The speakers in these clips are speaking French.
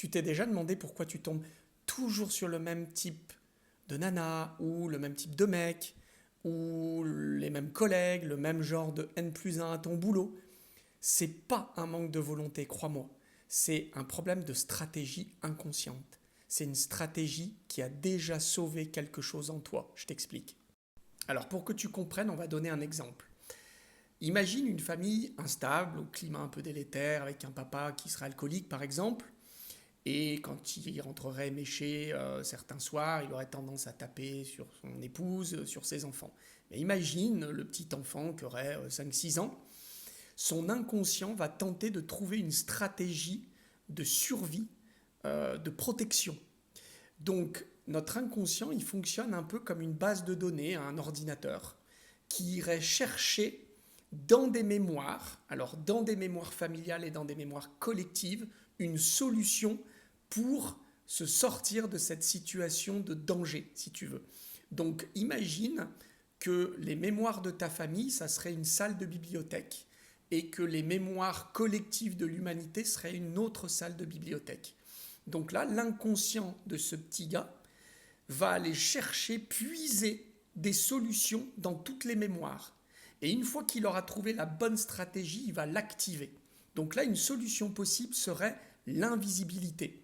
Tu t'es déjà demandé pourquoi tu tombes toujours sur le même type de nana ou le même type de mec ou les mêmes collègues, le même genre de N+1 à ton boulot? C'est pas un manque de volonté, crois-moi. C'est un problème de stratégie inconsciente. C'est une stratégie qui a déjà sauvé quelque chose en toi. Je t'explique. Alors pour que tu comprennes, on va donner un exemple. Imagine une famille instable, au climat un peu délétère, avec un papa qui serait alcoolique par exemple, et quand il rentrerait éméché certains soirs, il aurait tendance à taper sur son épouse, sur ses enfants. Mais imagine le petit enfant qui aurait 5-6 ans, son inconscient va tenter de trouver une stratégie de survie, de protection. Donc notre inconscient, il fonctionne un peu comme une base de données, un ordinateur, qui irait chercher dans des mémoires, alors dans des mémoires familiales et dans des mémoires collectives, une solution pour se sortir de cette situation de danger, si tu veux. Donc imagine que les mémoires de ta famille, ça serait une salle de bibliothèque, et que les mémoires collectives de l'humanité seraient une autre salle de bibliothèque. Donc là, l'inconscient de ce petit gars va aller chercher, puiser des solutions dans toutes les mémoires. Et une fois qu'il aura trouvé la bonne stratégie, il va l'activer. Donc là, une solution possible serait l'invisibilité.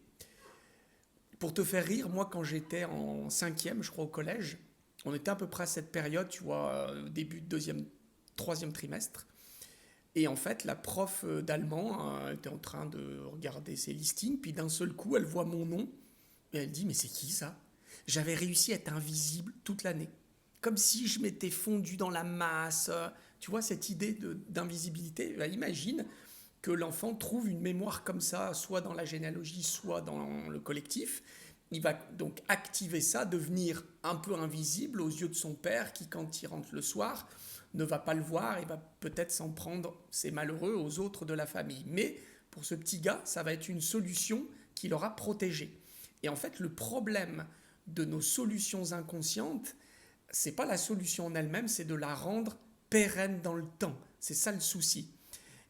Pour te faire rire, moi quand j'étais en cinquième, je crois au collège, on était à peu près à cette période, tu vois, début de deuxième, troisième trimestre. Et en fait, la prof d'allemand était en train de regarder ses listings, puis d'un seul coup, elle voit mon nom, et elle dit, mais c'est qui ça? J'avais réussi à être invisible toute l'année. Comme si je m'étais fondu dans la masse. Tu vois, cette idée d'invisibilité, bah, imagine que l'enfant trouve une mémoire comme ça, soit dans la généalogie, soit dans le collectif. Il va donc activer ça, devenir un peu invisible aux yeux de son père qui, quand il rentre le soir, ne va pas le voir et va peut-être s'en prendre, c'est malheureux, aux autres de la famille. Mais pour ce petit gars, ça va être une solution qui l'aura protégé. Et en fait, le problème de nos solutions inconscientes, c'est pas la solution en elle-même, c'est de la rendre pérenne dans le temps. C'est ça le souci.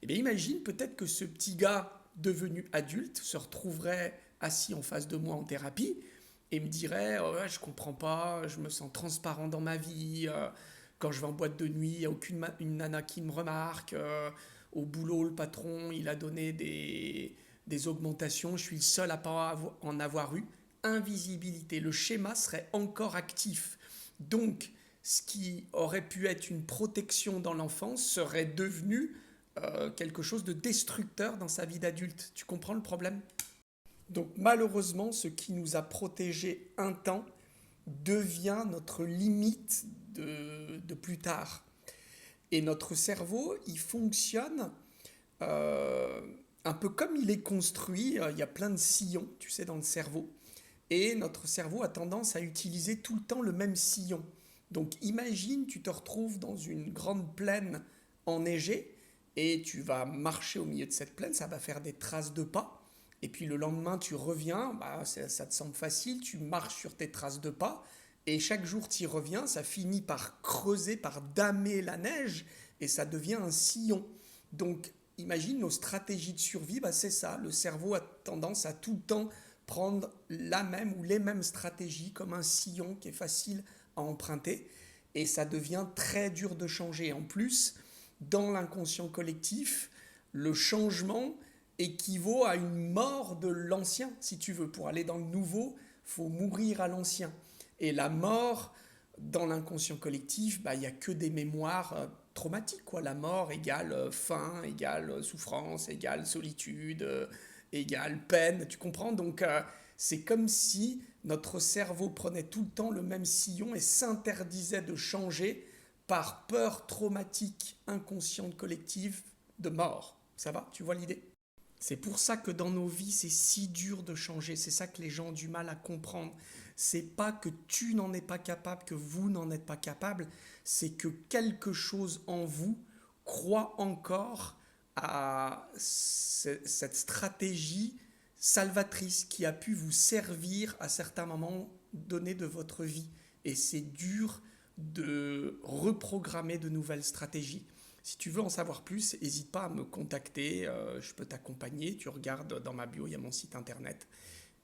Eh bien, imagine peut-être que ce petit gars devenu adulte se retrouverait assis en face de moi en thérapie et me dirait oh, ouais, je comprends pas, je me sens transparent dans ma vie, quand je vais en boîte de nuit, il n'y a aucune une nana qui me remarque, au boulot, le patron, il a donné des augmentations, je suis le seul à pas en avoir eu. Invisibilité, le schéma serait encore actif. Donc, ce qui aurait pu être une protection dans l'enfance serait devenu quelque chose de destructeur dans sa vie d'adulte. Tu comprends le problème? Donc malheureusement, ce qui nous a protégés un temps devient notre limite de plus tard. Et notre cerveau, il fonctionne euh, un peu comme il est construit. Il y a plein de sillons, tu sais, dans le cerveau. Et notre cerveau a tendance à utiliser tout le temps le même sillon. Donc imagine, tu te retrouves dans une grande plaine enneigée et tu vas marcher au milieu de cette plaine, ça va faire des traces de pas. Et puis le lendemain, tu reviens, bah, ça te semble facile, tu marches sur tes traces de pas. Et chaque jour, tu y reviens, ça finit par creuser, par damer la neige et ça devient un sillon. Donc imagine nos stratégies de survie, bah, c'est ça. Le cerveau a tendance à tout le temps prendre la même ou les mêmes stratégies comme un sillon qui est facile à emprunter et ça devient très dur de changer. En plus, dans l'inconscient collectif, le changement équivaut à une mort de l'ancien, si tu veux. Pour aller dans le nouveau, il faut mourir à l'ancien. Et la mort, dans l'inconscient collectif, bah, il n'y a que des mémoires traumatiques. Quoi. La mort égale faim, égale souffrance, égale solitude, égale peine, tu comprends? Donc c'est comme si notre cerveau prenait tout le temps le même sillon et s'interdisait de changer par peur traumatique inconsciente collective de mort. Ça va? Tu vois l'idée? C'est pour ça que dans nos vies, c'est si dur de changer. C'est ça que les gens ont du mal à comprendre. C'est pas que tu n'en es pas capable, que vous n'en êtes pas capable. C'est que quelque chose en vous croit encore à cette stratégie salvatrice qui a pu vous servir à certains moments donnés de votre vie. Et c'est dur de reprogrammer de nouvelles stratégies. Si tu veux en savoir plus, n'hésite pas à me contacter, je peux t'accompagner. Tu regardes dans ma bio, il y a mon site internet.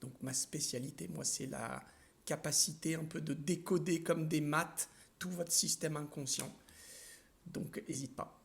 Donc ma spécialité, moi, c'est la capacité un peu de décoder comme des maths tout votre système inconscient. Donc n'hésite pas.